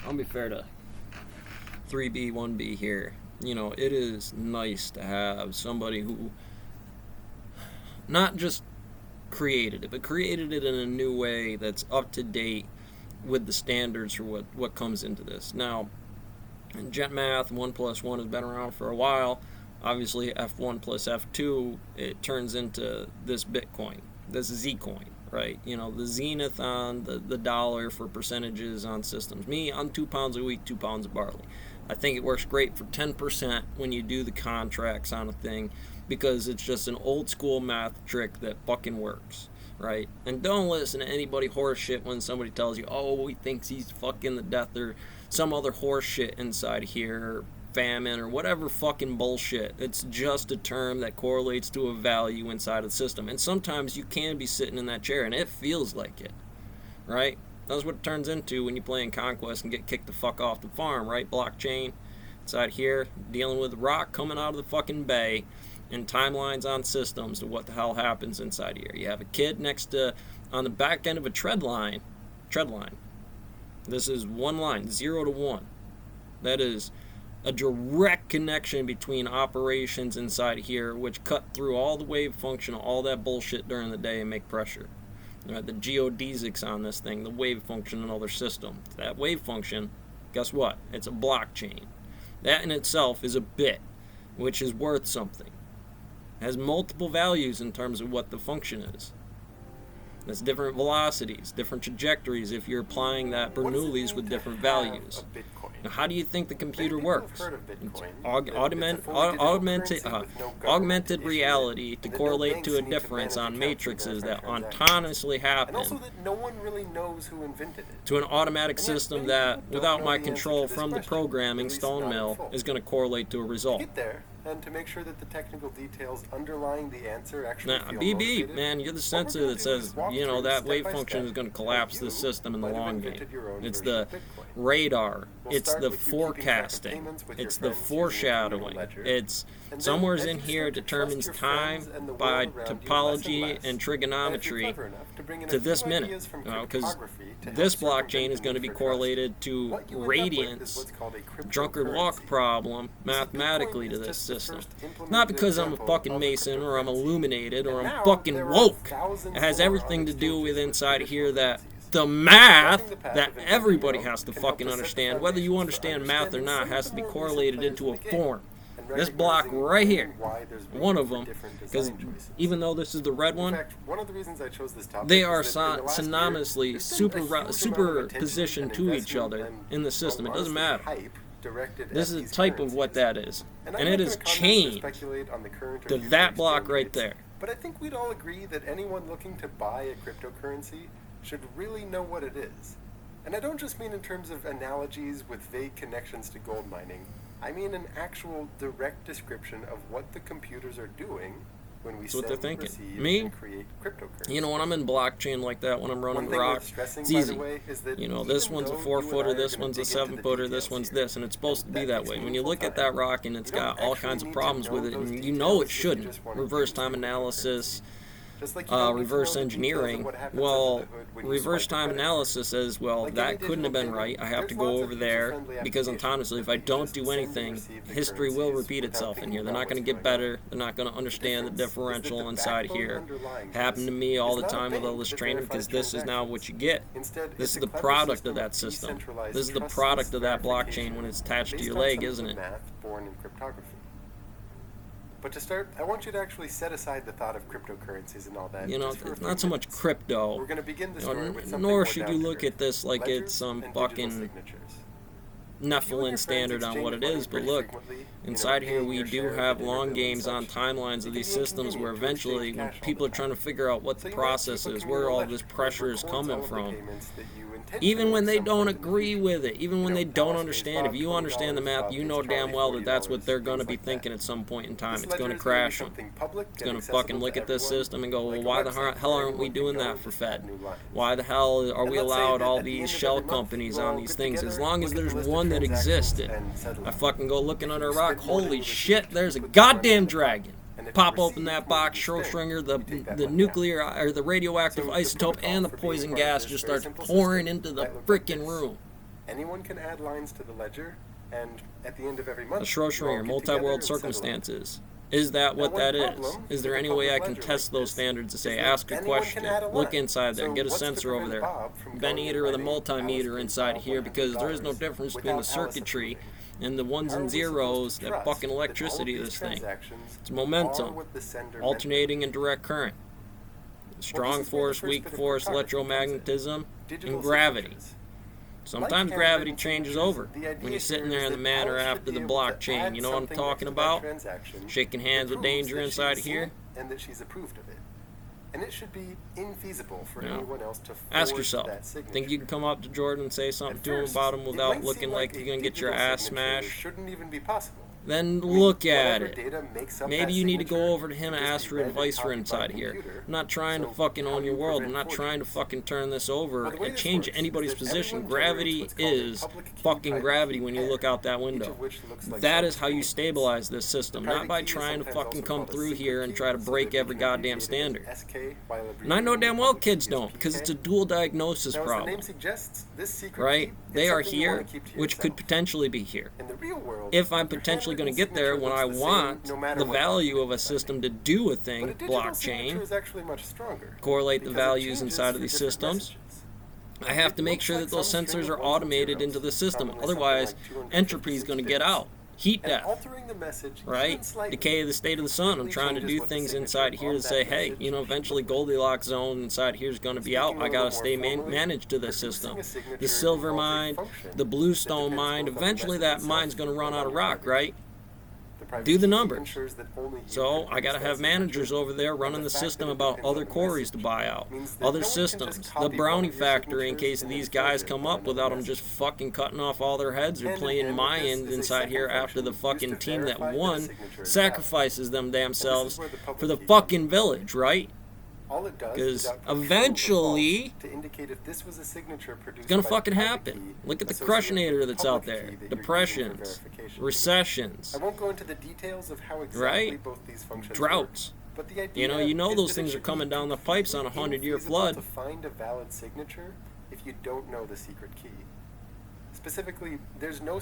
I'll be fair to 3B, 1B here. You know, it is nice to have somebody who not just created it, but created it in a new way that's up to date with the standards for what comes into this. Now, in Jet Math, 1 plus 1 has been around for a while. Obviously, F1 plus F2, it turns into this Bitcoin, this Z-Coin, right? You know, the zenith on the dollar for percentages on systems. Me, I'm 2 pounds a week, 2 pounds of barley. I think it works great for 10% when you do the contracts on a thing, because it's just an old school math trick that fucking works, right? And don't listen to anybody horse shit when somebody tells you, oh, he thinks he's fucking the death or some other horse shit inside here, famine or whatever fucking bullshit. It's just a term that correlates to a value inside of the system. And sometimes you can be sitting in that chair and it feels like it, right? That's what it turns into when you play in Conquest and get kicked the fuck off the farm, right? Blockchain inside here, dealing with rock coming out of the fucking bay and timelines on systems to what the hell happens inside here. You have a kid next to, on the back end of a tread line. This is one line, 0 to 1. That is a direct connection between operations inside here, which cut through all the wave function, all that bullshit during the day and make pressure. Right, the geodesics on this thing, the wave function in other system. That wave function, guess what? It's a blockchain. That in itself is a bit, which is worth something. It has multiple values in terms of what the function is. There's different velocities, different trajectories if you're applying that Bernoulli's with different values. Now, how do you think the computer works? It's augmented reality to correlate to a difference on matrices that autonomously happen. And also that no one really knows who invented it. To an automatic system that, without my control from the programming stone mill, is going to correlate to a result. Get there, and to make sure that the technical details underlying the answer actually Now, feel BB, motivated, man, you're the sensor that says, you know, that wave function is going to collapse the system in the long game. It's the radar. It's the forecasting. It's the foreshadowing. It's somewhere in here determines time by topology and trigonometry to this minute. Because this blockchain is going to be correlated to radiance, drunkard walk problem, mathematically to this system. Not because I'm a fucking Mason or I'm illuminated or I'm fucking woke. It has everything to do with inside here that the math that everybody has to fucking understand, whether you understand math or not, has to be correlated into a form. This block right here, one of them, because even though this is the red one, they are synonymously superpositioned to each other in the system. It doesn't matter. This is a type of what that is. And it is chained to that block right there. But I think we'd all agree that anyone looking to buy a cryptocurrency should really know what it is. And I don't just mean in terms of analogies with vague connections to gold mining. I mean an actual direct description of what the computers are doing when we send, receive, and create cryptocurrency. You know, when I'm in blockchain like that, when I'm running rock, it's easy. You know, this one's a 4-footer, this one's a 7-footer, this one's this, and it's supposed to be that way. When you look at that rock and it's got all kinds of problems with it, and you know it shouldn't. Reverse time analysis, reverse engineering. Well, reverse time analysis says, well, that couldn't have been right. I have to go over there because autonomously, if I don't do anything, history will repeat itself in here. They're not going to get better. They're not going to understand the differential inside here. Happened to me all the time with all this training because this is now what you get. This is the product of that system. This is the product of that blockchain when it's attached to your leg, isn't it? But to start, I want you to actually set aside the thought of cryptocurrencies and all that. You know, it's not so much crypto. We're going to begin the story with something nor more should you look at this like it's some fucking Nephilim standard on what it is, but look, inside here we do have long games on timelines of these systems where eventually when people are trying to figure out what the process is, where all this pressure is coming from, even when they don't agree with it, even when they don't understand, if you understand the math, you know damn well that that's what they're going to be thinking at some point in time. It's going to crash them. It's going to fucking look at this system and go, well, why the hell aren't we doing that for Fed? Why the hell are we allowed all these shell companies on these things? As long as there's one that existed. I fucking go looking under a rock, holy shit, there's a goddamn dragon. Pop open that box, Schrodinger, the nuclear or the radioactive isotope and the poison gas just starts pouring into the freaking room. Anyone can add lines to the ledger, and at the end of every month, The you all Schrodinger get multi-world together and settle it. circumstances. Is that what Now, that one is? problem Is there with any a way I public can ledger test like those this standards to is say, that ask a anyone question, can add a look line. inside there, So get a what's to sensor over prevent there, Bob from bend going either and with a writing, multimeter "Alice inside paid here, Bob because there is no $100," difference between the without Alice circuitry approving? and the ones How are and we supposed zeros, to the trust fucking that all of electricity of these this thing. transactions It's are momentum, what the sender meant? alternating and direct current, strong this is where the force, first weak bit of force, cryptography comes in. electromagnetism, Digital and gravity. signatures. Sometimes Like gravity handwritten changes signatures, over the idea when you're sitting here there is in the that manner Alice should after be the able to blockchain. add You know what I'm something talking next to that about? transaction Shaking that hands with proves danger that inside she's here. seen it and that she's approved of it. And it should be infeasible for Yeah. anyone else to Ask forge yourself, that signature. think you can come up to Jordan and say something At to him first, about him it without might looking seem like a you're going to get your digital ass signature smashed? shouldn't even be possible. Then I mean, look at whatever it. data makes up Maybe that you need to signature go over to him can and just ask be for read and advice for copied by inside a here. computer. I'm not trying to So fucking how own do your you world. I'm prevent not trying to forgeries? fucking turn this over Well, the way and this change works anybody's is that position. everyone generates Gravity what's called a is public key fucking private gravity key when you pair, look out that each window. of which looks like That is some how you chains. stabilize this system, The not private by key is trying to sometimes fucking also come called a through secret here and key, try to so break that every can be goddamn abbreviated standard. as SK, while And I know abbreviating damn the well public key kids as don't, because PK. it's a dual diagnosis Now, as the problem, name suggests, this secret right? key is They are something you want here, to keep to which could yourself. potentially be here. In the real world, If I'm your potentially going to handwritten get there signature when I looks the same want no matter the what value of a document you're system signing. to do a But thing, a digital signature blockchain, is actually much stronger. correlate the because it values changes inside of for these different systems. messages. I have It to make looks sure like that those some string sensors of are ones and automated zeros, into the system. commonly something Otherwise, like 256 entropy is going to get bits. out. Heat And death, altering the message right? even slightly Decay of the state of the sun. I'm completely trying to changes do what the things signature inside here on to that say, hey, message you know, should eventually look like. Goldilocks zone inside here is going to be out. Speaking a I little got to more stay formally, managed to the producing system. a signature The silver involves a mine, function the that bluestone depends mine, both on the eventually message that itself mine's going to run and out on of your rock, ledger. right? The private Do the key numbers. ensures that only you So can I got to produce that have managers signature. over there running And the the fact system that it about depends other on the quarries to message buy out, means that other no one can just systems. The copy one brownie of your factory, in signatures case and these then forge guys it come on up another without them message. just fucking cutting off all their heads or Hand in playing hand with this Mayans is a inside second here after function the used fucking to team that verify that a won signature is valid. sacrifices them damn And this is selves where the public for the key fucking comes in. village, right? All it does 'Cause is output true or eventually, false to indicate if this was a signature produced It's gonna by the fucking private happen. key Look at the associated with crushinator the that's out public there. key that you're using for Depressions, verification. recessions, I won't go into the details of how exactly right? both these functions Droughts. work, but the idea You know is those that it things are should coming be down the pipes on a completely 100-year infeasible flood. to find a valid signature if you don't know the secret key. Specifically, there's no